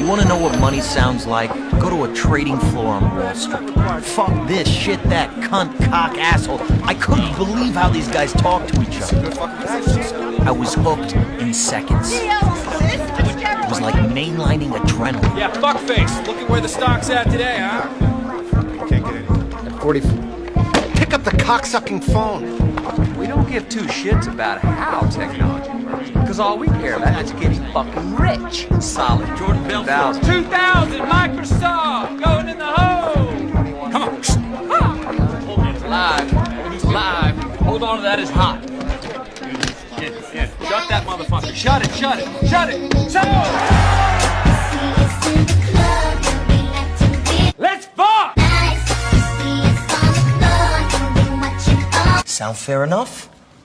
want to know what money sounds like? Go to a trading floor on Wall Street. Fuck this, shit that, cunt, cock, asshole. I couldn't believe how these guys talk to each other. I was hooked in seconds. It was like mainlining adrenaline. Yeah, fuckface. Look at where the stock's at today, huh? Can't get any. At 40. Pick up the cocksucking phone. We don't give two shits about how technology works, because all we care about is getting fucking rich. Solid. Jordan Belfort. 2000, Microsoft, going in the hole. Come on. It's live. It's live. Hold on to that, it's hot. Yeah. Shut that motherfucker. Shut it. Shut it. Let's fuck! Sound fair enough?